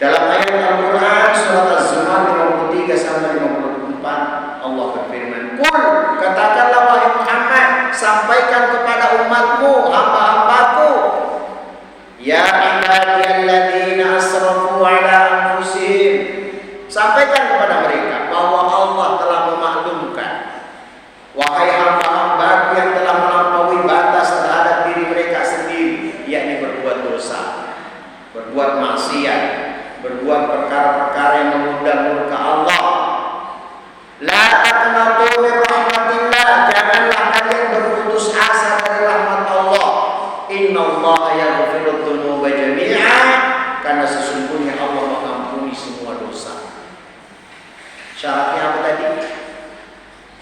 S1: Dalam ayat Al-Qur'an surat Az-Zumar 53 sampai 54, Allah berfirman, "Qul," katakanlah wahai Muhammad, sampaikan kepada umatmu, hamba-hambaku, ya ibadiyalladzina asrafu ala anfusihim, sampaikan kepada mereka bahwa Allah telah memaklumkan, wahai hamba-hambaku yang telah melampaui batas terhadap diri mereka sendiri, yakni berbuat dosa, berbuat maksiat, berbuat perkara-perkara yang mengundang murka Allah. La taqnatu min rahmatillah, janganlah kalian berputus asa dari rahmat Allah. Innallaha yaghfiru dzunuba jami'a, karena sesungguhnya Allah mengampuni semua dosa. Syaratnya apa tadi?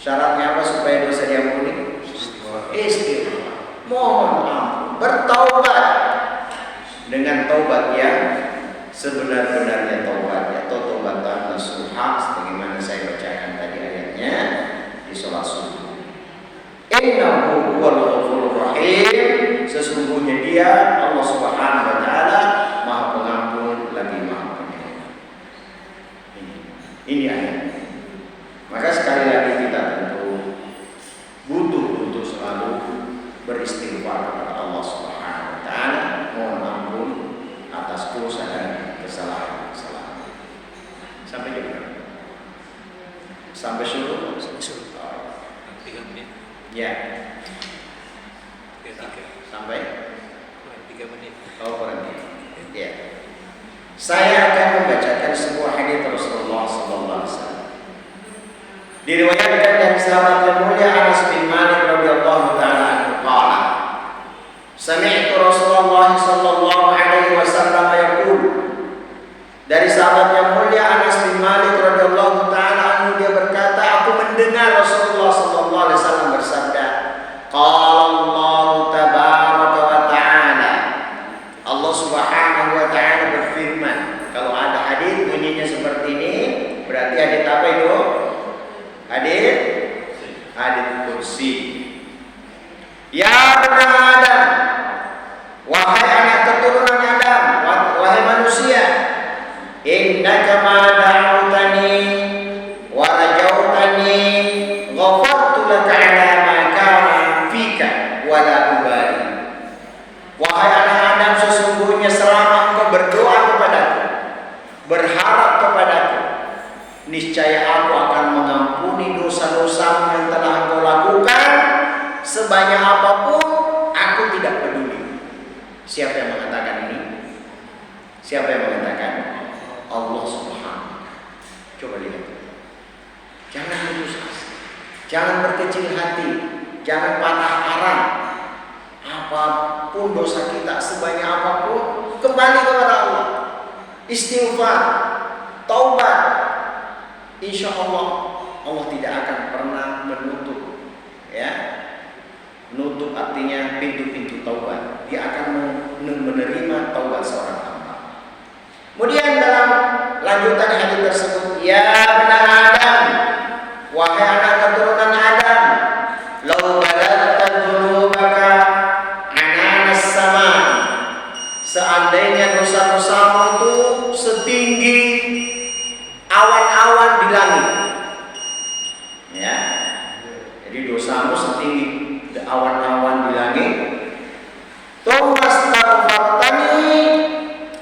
S1: Syaratnya apa supaya dosa diampuni? Istighfar, mohon ampun, bertaubat dengan taubat yang sebenar-benarnya taubat, atau taubatan nasuha, sebagaimana saya bacakan tadi ayatnya di sholat subuh. Innahu huwal ghafurur rahim, sesungguhnya Dia, Allah Subhanahu wa taala, Maha Pengampun lagi Maha Penyayang. Ini ayat. Maka sekali lagi kita tentu butuh untuk selalu beristighfar kepada Allah Subhanahu wa taala, mohon ampun atas dosa dan kesalahan-kesalahan. Sampai jumpa. Sampai suruh.
S2: 3 menit.
S1: Ya.
S2: 3.
S1: sampai
S2: 3 menit.
S1: Oh, kurang ya. Saya akan membacakan sebuah hadis Rasulullah sallallahu alaihi wasallam. Diriwayatkan dari sahabat yang mulia Anas bin Malik radhiyallahu taala anhu qala sami'tu Rasulullah sallallahu alaihi wasallam yaqul. Dari sahabat yang mulia Anas bin Malik radhiyallahu taala anhu dia berkata, aku mendengar Rasulullah sallallahu alaihi wasallam bersabda, qala Allah tabaraka wa taala. Allah Subhanahu wa taala berfirman. Kalau ada hadis bunyinya seperti ini, berarti hadis apa itu? Hadis kursi. Ya bani Adam, wahai anak keturunan Adam, wahai manusia, innaka ma da'utani wa rajautani ghafartu laka ala ma kana fika wa la ubali. Wahai anak Adam, sesungguhnya selama engkau berdoa kepadaku, berharap kepadaku, niscaya aku akan mengampuni dosa-dosamu yang telah engkau lakukan. Sebanyak apapun aku tidak peduli. Siapa yang mengatakan ini? Siapa yang mengatakan? Allah Subhanahu. Coba lihat. Jangan putus asa, jangan berkecil hati, jangan patah arang. Apapun dosa kita, sebanyak apapun, kembali kepada Allah, istighfar, taubat. Insya Allah, Allah tidak akan pernah menutup, ya. Menutup artinya pintu-pintu taubat. Dia akan menerima taubat seorang hamba. Kemudian dalam lanjutan hadis tersebut, ya bani Adam, wahai anak keturunan Adam, law balagta dzunubaka ananas sama. Seandainya dosa-dosamu itu setinggi awan-awan di langit, ya. Jadi dosamu setinggi awan-awan di langit. Tumastaghfartani,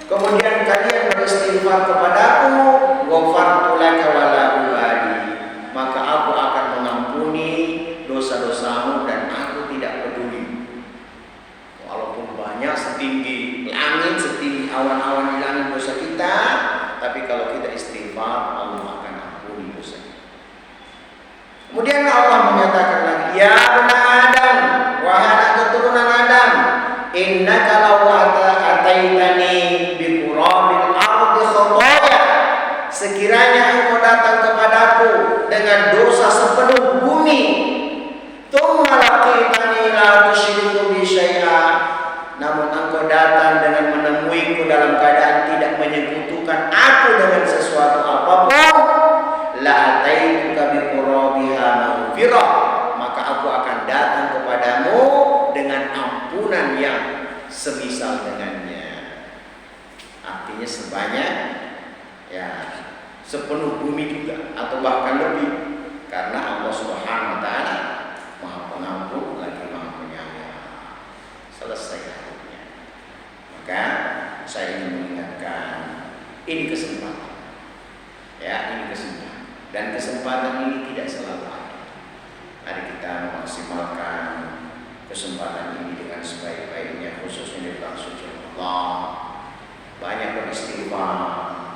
S1: kemudian kalian beristighfar kepadaku, ghafartu laka wala ubali, maka aku akan mengampuni dosa-dosamu dan aku tidak peduli. Walaupun banyak setinggi langit, setinggi awan-awan di langit dosa kita, tapi kalau kita istighfar, Allah akan ampuni dosa kita. Kemudian Allah menyatakan lagi, ya bani Adam, wahai anak keturunan Adam, innaka law ataitani bi qurabil ardi khataya. Sekiranya engkau datang kepadaku dengan dosa sepenuh bumi, tsumma laqitani la tusyriku bi syai'a, namun engkau datang dengan menemuiku dalam keadaan tidak menyekutukan aku dengan sesuatu apapun, la ataituka bi qurabiha maghfirah, maka aku akan datang kepadamu dengan ampunan yang semisal dengannya. Artinya sebanyak, ya, sepenuh bumi juga atau bahkan lebih, karena Allah Subhanahu wa taala Maha Pengampun lagi Maha Penyayang. Selesai hadisnya. Maka saya ingin mengingatkan, ini kesempatan. Ya, ini kesempatan. Dan kesempatan ini tidak selalu ada. Mari kita memaksimalkan kesempatan ini dengan sebaik-baiknya, khususnya di bulan suci Allah. Banyak beristighfar,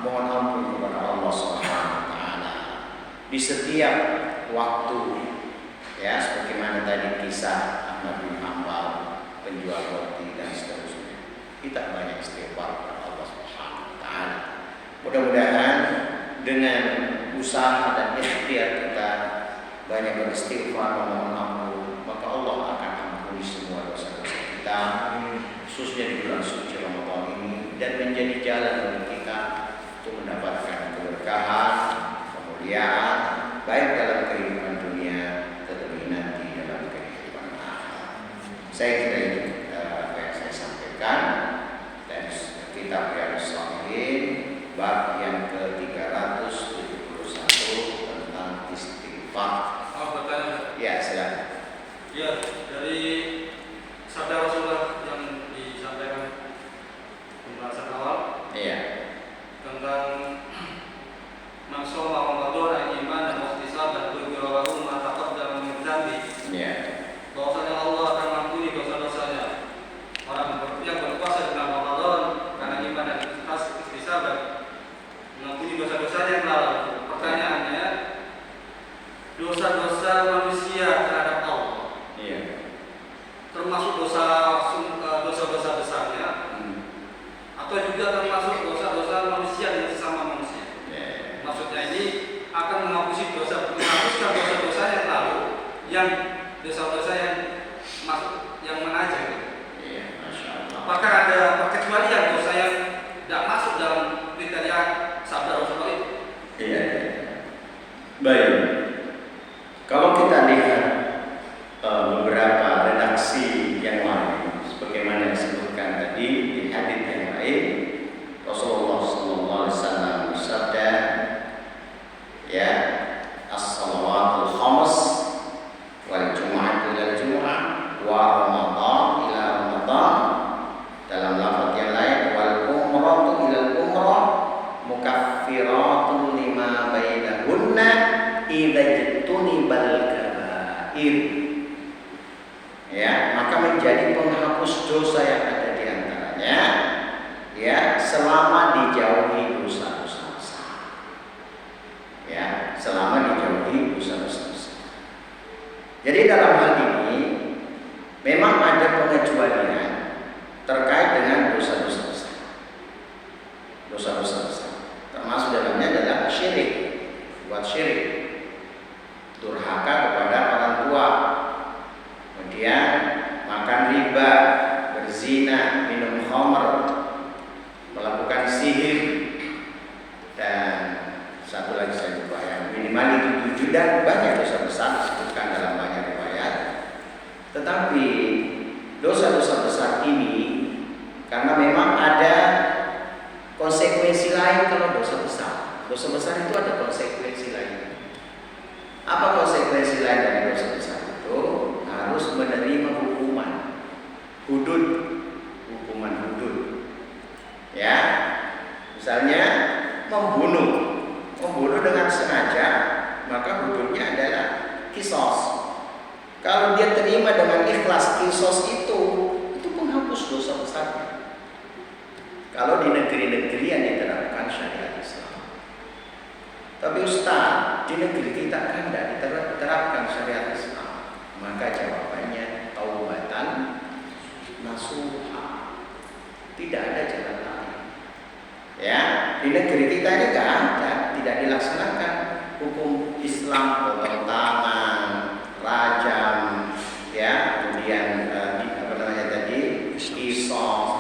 S1: mohon ampun kepada Allah Subhanahu wa taala di setiap waktu, ya, sebagaimana tadi kisah Ahmad bin Hanbal, penjual roti dan seterusnya. Kita banyak istighfar kepada Allah Subhanahu wa taala. Mudah-mudahan dengan usaha dan ikhtiar kita banyak beristighfar, memohon ampun, maka Allah akan ampuni semua dosa-dosa kita, khususnya di bulan suci Ramadan ini, dan menjadi jalan bagi kita untuk mendapatkan keberkahan, kemuliaan, baik dalam kehidupan dunia, terlebih nanti dalam kehidupan akhirat. Saya kira itu apa yang saya sampaikan dari kitab Riyadhus Shalihin bab yang ke-371 tentang istighfar. Ya, silakan.
S3: Ya, dari sabda Rasulullah yang disampaikan pembahasan awal.
S1: Iya.
S3: Tentang maksud Ramadan, iman dan ihtisab dan bergurau ma taqaddama min dzambi.
S1: Iya.
S3: Bahwasanya Allah akan mengampuni dosa-dosa apakah ada perkecualian dosa yang tidak masuk dalam kriteria sabda Rasulullah itu?
S1: Iya. Baik. Kalau kita lihat beberapa redaksi yang lain, sebagaimana disebutkan tadi di hadis yang lain, Rasulullah SAW bersabda, ya, as-salawatul khams wal jumu'atu ila jumu'ah wa ramadan ila ramadan, dalam lafaz yang lain, wal umratu ila umrah mukaffiratun lima bainahunna idza junibal kabair. Ya, maka menjadi penghapus dosa yang ada di antaranya, ya, selama dijauhi dosa-dosa besar. Ya, selama dijauhi dosa-dosa besar. Jadi dalam hal ini memang ada pengecualian terkait dengan dosa-dosa besar. Dosa-dosa besar. Termasuk dalamnya adalah syirik, buat syirik, durhaka kepada orang tua, kemudian makan riba, berzina, minum khamr, melakukan sihir, dan satu lagi saya lupa, yang minimal itu 7, dan banyak dosa besar disebutkan dalam banyak riwayat. Tetapi dosa-dosa besar ini karena memang ada konsekuensi lain kalau dosa besar. Dosa besar itu ada konsekuensi lain. Apa konsekuensi lain dari dosa besar itu? Harus menerima hukuman hudud, hukuman hudud. Ya, misalnya membunuh dengan sengaja, maka hududnya adalah kisos. Kalau dia terima dengan ikhlas kisos itu menghapus dosa besarnya. Kalau di negeri-negeri yang diterapkan syariat Islam. Tapi Ustaz, di negeri kita kan tidak diterapkan syariat Islam. Maka jawabannya taubatan nasuha. Tidak ada jalan lain. Ya, di negeri kita ini tidak ada, tidak dilaksanakan hukum Islam, potong tangan, rajam, ya, kemudian kisos.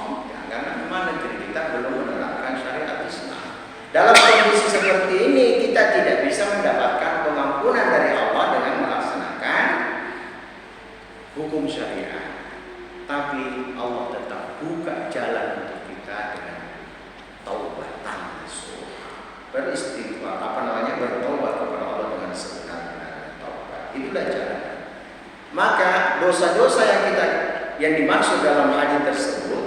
S1: Karena memang negeri kita belum menerapkan syariat Islam. Dalam kondisi seperti ini kita tidak bisa mendapatkan pengampunan dari Allah dengan melaksanakan hukum syariat. Tapi Allah tetap buka jalan untuk kita dengan taubatan nasuha. Beristighfar, bertobat kepada Allah dengan sebenar-benarnya taubat. Itulah jalan. Maka dosa-dosa yang dimaksud dalam hadis tersebut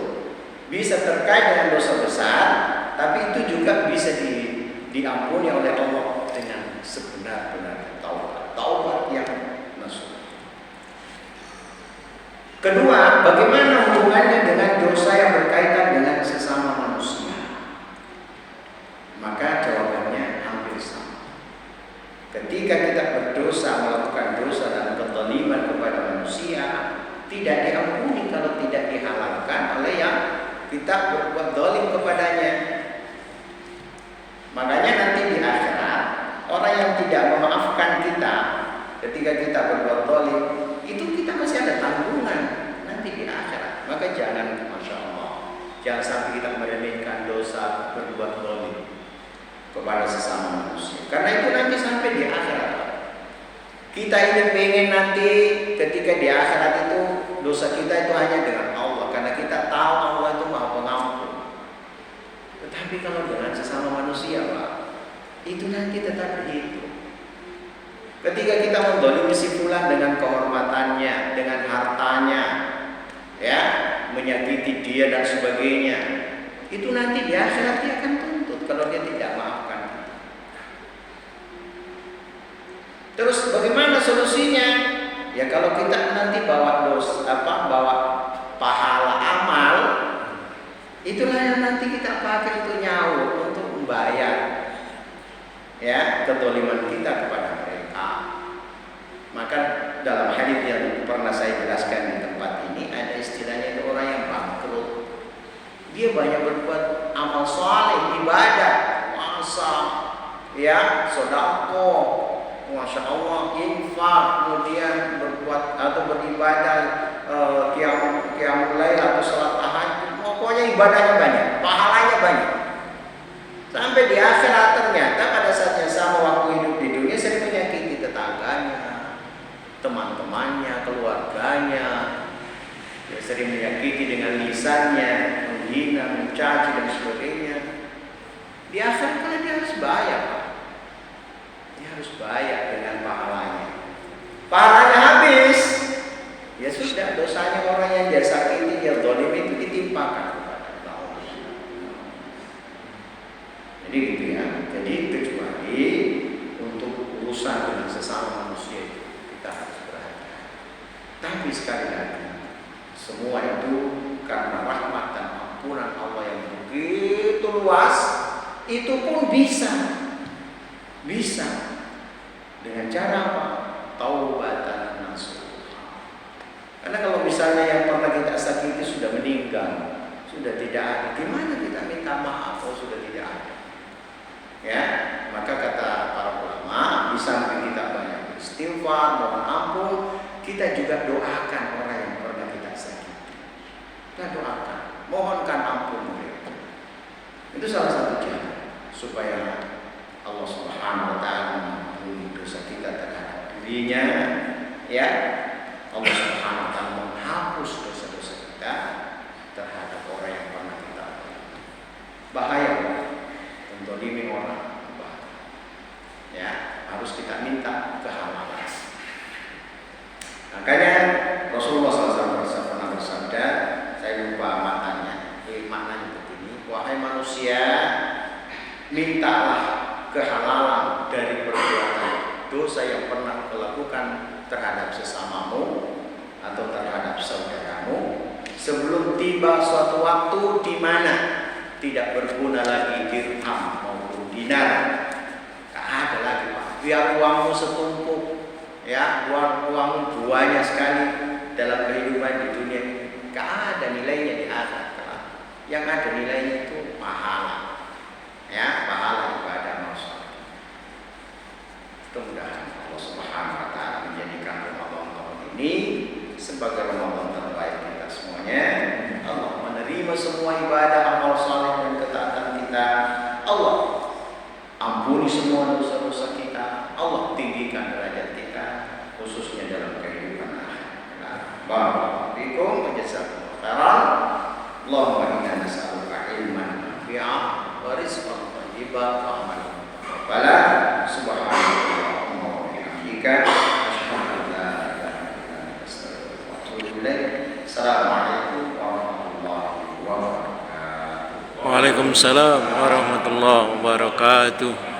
S1: bisa terkait dengan dosa besar, tapi itu juga bisa diampuni oleh Allah dengan sebenar-benarnya taubat yang nasuha. Kedua, bagaimana hubungannya dengan dosa yang berkaitan dengan sesama manusia? Maka jawabannya hampir sama. Ketika kita berdosa, melakukan dosa dan kezaliman kepada manusia, tidak diampuni kalau tidak dihalalkan oleh yang kita berbuat zalim kepadanya. Makanya nanti di akhirat, orang yang tidak memaafkan kita ketika kita berbuat zalim, itu kita masih ada tanggungan nanti di akhirat. Maka jangan, Masya Allah, jangan sampai kita meremehkan dosa berbuat zalim kepada sesama manusia. Karena itu nanti sampai di akhirat. Kita ini pengen nanti ketika di akhirat itu dosa kita itu hanya dengan Allah, karena kita tahu Allah itu Maha Pengampun. Tetapi kalau dengan sesama manusia, Pak, itu nanti tetap begitu. Ketika kita mendolimi si fulan dengan kehormatannya, dengan hartanya, ya, menyakiti dia dan sebagainya, itu nanti di akhirat dia akan tuntut kalau dia tidak maafkan kita. Terus bagaimana solusinya? Ya kalau kita nanti bawa pahala amal, itulah yang nanti kita pakai untuk nyaur, untuk membayar, ya, kezaliman kita kepada mereka. Maka dalam hadis yang pernah saya jelaskan di tempat ini ada istilahnya itu orang yang bangkrut. Dia banyak berbuat amal saleh, ibadah, puasa, ya, sedekah, Masya Allah, infak, kemudian berbuat atau beribadah qiyamul lail atau salat tahajud, ibadahnya banyak, pahalanya banyak. Sampai di akhirat ternyata pada saat yang sama waktu hidup di dunia sering menyakiti tetangganya, teman-temannya, keluarganya. Dia sering menyakiti dengan lisannya, menghina, mencaci dan sebagainya. Di akhirat kan dia harus bayar, Pak. Dia harus bayar dengan pahalanya. Pahalanya habis, ya sudah, dosanya orang yang dia sakiti, dia zalim itu ditimpakan kepada Allah. Jadi gitu ya. Jadi kecuali untuk urusan dengan sesama manusia itu kita harus berhati-hati. Tapi sekali lagi, semua itu karena rahmat dan ampunan Allah yang begitu luas, itu pun bisa dengan cara apa? Taubatan nasuha. Karena kalau misalnya yang pernah kita sakiti sudah meninggal, sudah tidak ada, gimana kita minta maaf kalau sudah tidak ada? Ya, maka kata para ulama, di samping kita banyak istighfar, mohon ampun, kita juga doakan orang yang pernah kita sakiti. Kita doakan, mohonkan ampun mereka. Itu salah satu cara supaya Allah Subhanahu wa taala mengampuni dosa kita terhadap dirinya, ya. Allah Subhanahu wa taala menghapus dosa-dosa kita terhadap orang yang pernah kita bahaya, menzalimi orang, ya, harus kita minta kehalalan. Makanya Rasulullah SAW pernah bersabda, saya lupa maknanya begini, wahai manusia, mintalah kehalalan dari perbuatan dosa yang pernah kau lakukan terhadap sesamamu atau terhadap saudaramu sebelum tiba suatu waktu di mana tidak berguna lagi dirham maupun dinar. Tak ada lagi, Pak. Biar uangmu setumpuk, ya, uangmu banyak sekali dalam kehidupan di dunia ini, tak ada nilainya di akhirat. Yang ada nilainya itu pahala, ya, pahala ibadah manusia. Mudah-mudahan Allah Subhanahu wa taala menjadikan Ramadan tahun ini sebagai Ramadan terbaik kita semuanya. Allah menerima semua ibadah, amal saleh dan ketaatan kita. Allah ampuni semua dosa-dosa kita. Allah tinggikan derajat kita, khususnya dalam kehidupan akhirat. Barakallahu fikum wa jazakumullahu khairan. Allahumma inna nas'aluka ilman nafi'an wa rizqan thayyiban wa amalan mutaqabbala. Subhanallahumma wa bihamdika asyhadu an la ilaha illa anta astaghfiruka wa atubu ilaik. Assalamualaikum warahmatullahi wabarakatuh.
S2: Waalaikumsalam warahmatullahi wabarakatuh.